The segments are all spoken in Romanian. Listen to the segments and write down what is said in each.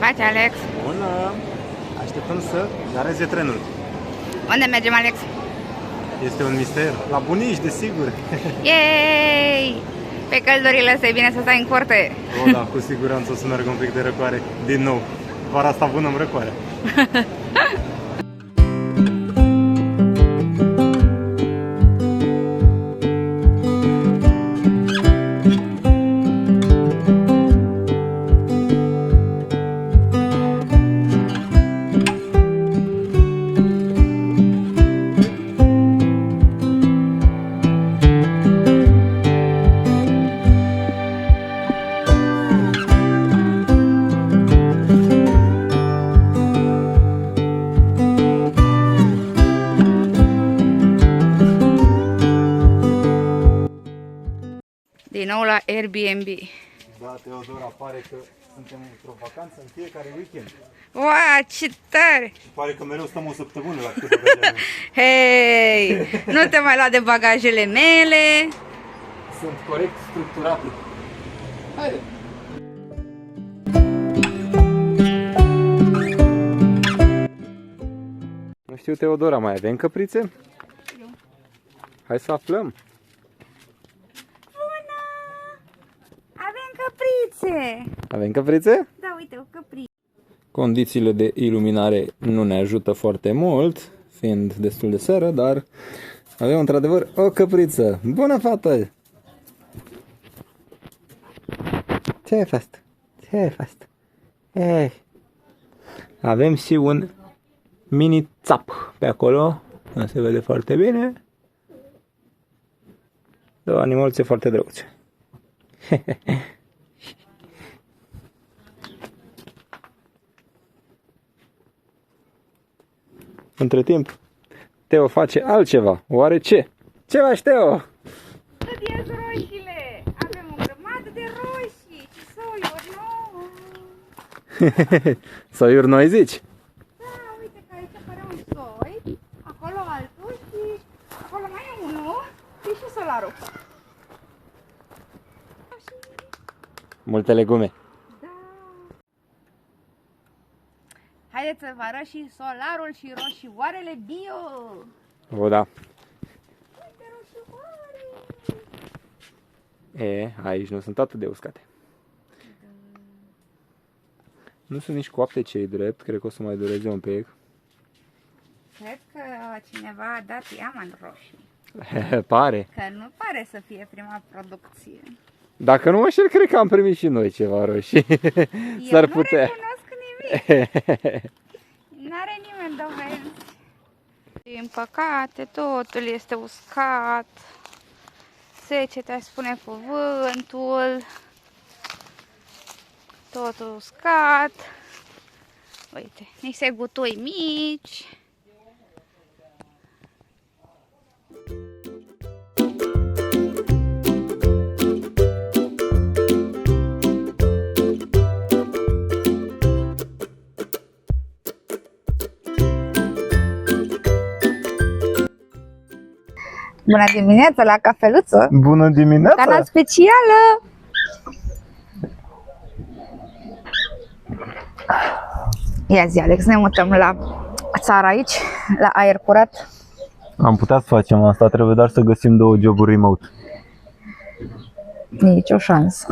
faci, Alex? Bună! Așteptăm să gareze trenul. Unde mergem, Alex? Este un mister. La bunici, desigur. Yay! Pe căldurile astea e bine să stai în curte. O, da, cu siguranță o să merg un pic de răcoare. Din nou. Vara asta bună-mi răcoare. Din nou la Airbnb. Da, Teodora, pare că suntem într-o vacanță în fiecare weekend. Wow, ce tare! Pare că mereu stăm o săptămână la câte bagaje. Hei! Nu te mai lua de bagajele mele! Sunt corect structurate. Haide! Nu știu, Teodora, mai avem căprițe? Nu. Hai să aflăm. Bună! Avem căprițe! Avem căprițe? Da, uite, o căpriță. Condițiile de iluminare nu ne ajută foarte mult, fiind destul de seară, dar avem într-adevăr o căpriță. Bună, fată! Ce-ai fost? Ce-ai fost? Avem și un mini țap pe acolo, nu se vede foarte bine. Două animăluțe foarte drăguțe. Între timp, Teo face altceva. Oare ce? Ce faci, Teo? Studiez roșiile! Avem o grămadă de roșii și soiuri nouă! Soiuri noi zici? Da, uite că aici apare un soi, acolo altul și acolo mai e unul și solarul. Multe legume. Da! Haideți să vă arăt și solarul și roșioarele bio! O, da. Uite roșioare! Aici nu sunt atât de uscate. Nu sunt nici coapte, cei drept. Cred că o să mai dureze un pic. Cred că cineva a dat Yaman roșii. Pare. Că nu pare să fie prima producție. Dacă nu mă șer, cred că am primit și noi ceva roșii. S-ar putea. Eu nu recunosc nimic. N-are nimeni dovezi. Din păcate, totul este uscat. Seceta, spune cuvântul. Totul uscat. Uite, niște gutui mici. Bună dimineața la cafeluță! Bună dimineața! Cana specială! Ia zi, Alex, ne mutăm la țară aici, la aer curat. Am putea să facem asta, trebuie doar să găsim două joburi remote. Nici o șansă.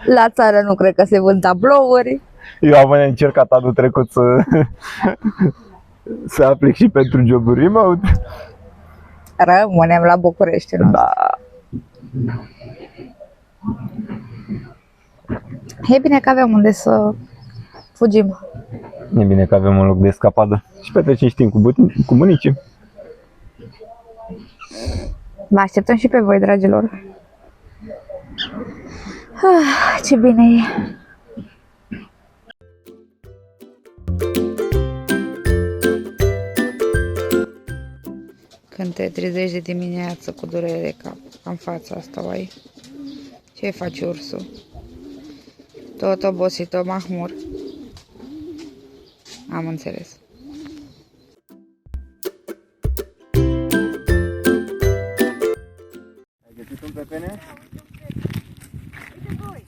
La țară nu cred că se vând tablouri. Eu am încercat anul trecut să aplic și pentru joburi remote. Rămânem la București. Nu? Da. E bine că avem unde să fugim. E bine că avem un loc de escapadă și petrecem și timp cu bunicii. Vă așteptăm și pe voi, dragilor. Ce bine e! Când te trezești de dimineață cu durere de cap, în fața asta, uai, ce faci, ursul? Tot obosit, tot mahmur. Am înțeles. Ai găsit un pepene? Uite voi!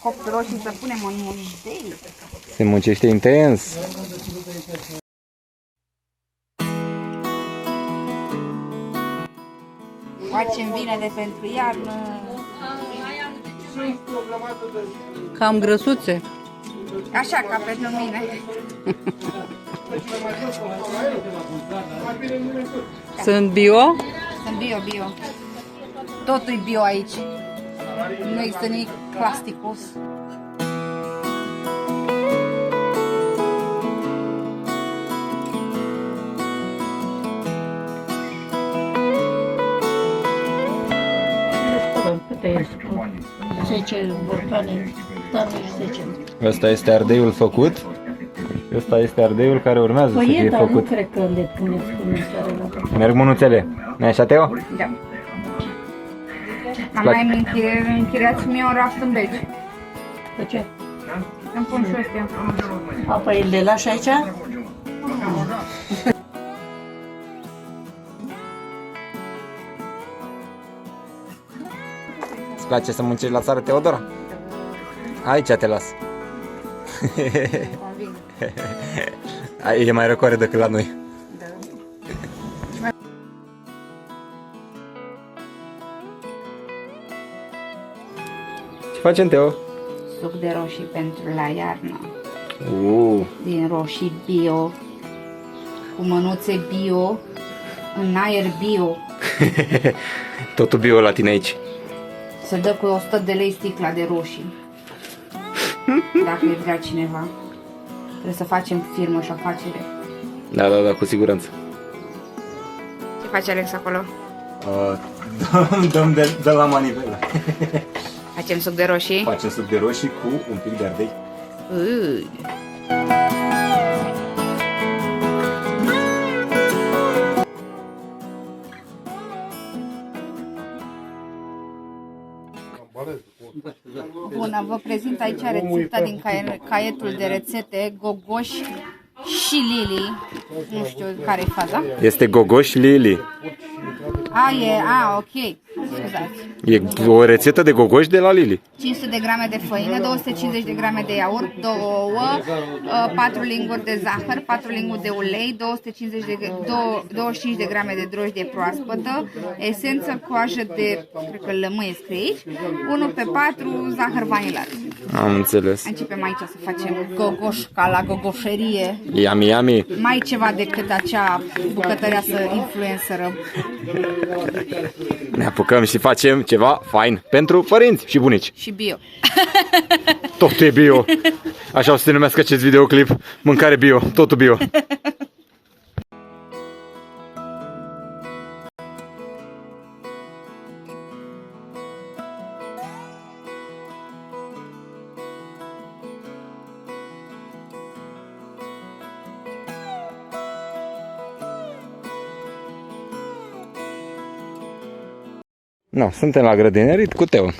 copt roșii să punem în muntei. Se muncește intens. Facem bine de pentru iarnă. Cam grăsuțe. Așa, ca pentru mine. Sunt bio? Sunt bio. Totul e bio aici. Nu există nimic plasticos. Câte este? 10 borcane, dar nu e 10. Ăsta este ardeiul făcut. Ăsta este ardeiul care urmează să Păi fie e, dar nu făcut. cred că le puneți până în seara la Merg mânuțele. Nu așa, Teo? Da. Am mai închiriat mie un raft în beci. De ce? Îmi pun și ăstea. Apa îl le lași aici? Îți place să muncești la țară, Teodora? Aici te las. E mai răcoare decât la noi. Ce facem, Teo? Suc de roșii pentru la iarnă. Din roșii bio, cu mânuțe bio, în aer bio. Totul bio la tine aici. Se dă cu 100 de lei sticla de roșii. Dacă e vrea cineva. Trebuie să facem firmă și afacere. Da, cu siguranță. Ce face Alex acolo? Dăm de la manivelă. Facem suc de roșii? Facem suc de roșii cu un pic de ardei. Bună, vă prezint aici rețeta din caietul de rețete, gogoș și Lili. Nu știu care e faza. Este gogoș Lili. Ok. Scuzați. E o rețetă de gogoș de la Lili. 500 de grame de făină, 250 de grame de iaurt, 2 ouă, 4 linguri de zahăr, 4 linguri de ulei, 25 de grame de drojdie proaspătă, esență, coajă de, cred că lămâie scrie aici, 1 pe 4 zahăr vanilat. Am înțeles. Începem aici să facem gogoș ca la gogoșerie. Yummy. Mai ceva decât acea bucătăreasă influenceră. Ne apucăm și facem ceva fain pentru părinți și bunici. Și bio. Tot e bio. Așa o să se numească acest videoclip. Mâncare bio, totul bio. No, suntem la grădinărit cu Teo.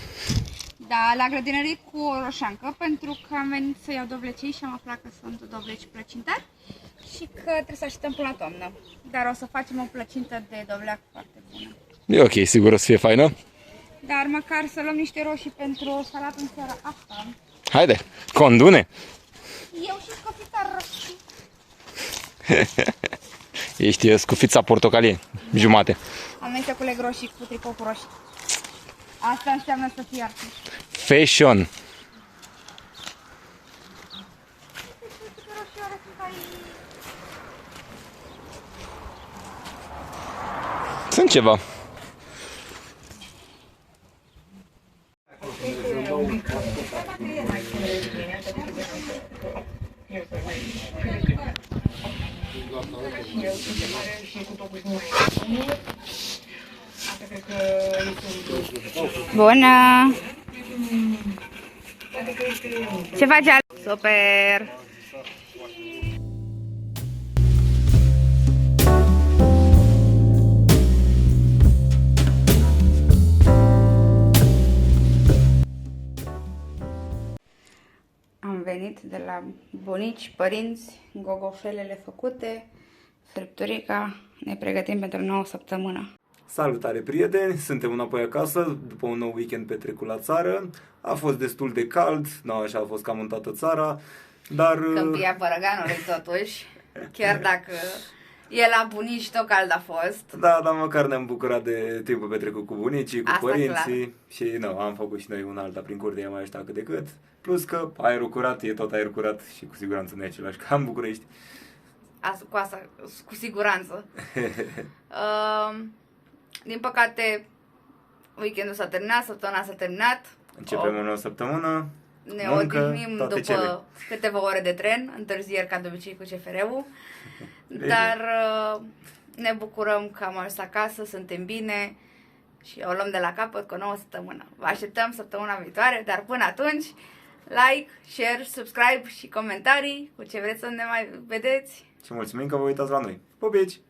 Da, la grădinărit cu o roșancă, pentru că am venit să iau dovlecei și am aflat că sunt dovleci plăcintari și că trebuie să așteptăm până la toamnă. Dar o să facem o plăcintă de dovleac foarte bună. E ok, sigur o să fie faină. Dar măcar să luăm niște roșii pentru o salată în seara asta. Haide, condune! Eu și scofița roșii. Ești scufița portocalie, jumate. Am venit să culeg roșii cu tricou cu roșii. Asta înseamnă să fii artist. Fashion. Sunt ceva. Bună! Ce faci, Alex? Super! Am venit de la bunici, părinți, gogoșelele făcute, fripturica, ne pregătim pentru 9 săptămână. Salutare prieteni, suntem înapoi acasă după un nou weekend petrecut la țară. A fost destul de cald, nu așa a fost cam în toată țara, dar... Câmpia Bărăganului totuși, chiar dacă e la bunici, tot cald a fost. Da, dar măcar ne-am bucurat de timpul petrecut cu bunicii, cu Asta părinții clar. și nu, am făcut și noi una alta prin curte, mai așa cât de cât. Plus că aerul curat e tot aer curat și cu siguranță nu e același ca în București. Cu asta, cu siguranță. Din păcate, weekendul s-a terminat, săptămâna s-a terminat. Începem o nouă săptămână, Ne muncă, odihnim toate după cele. câteva ore de tren, întârzieri ca de obicei cu CFR-ul. Bine. Dar ne bucurăm că am ajuns acasă, suntem bine și o luăm de la capăt cu o nouă săptămână. Vă așteptăm săptămâna viitoare, dar până atunci, like, share, subscribe și comentarii cu ce vreți să ne mai vedeți. Și mulțumim că vă uitați la noi. Pupici!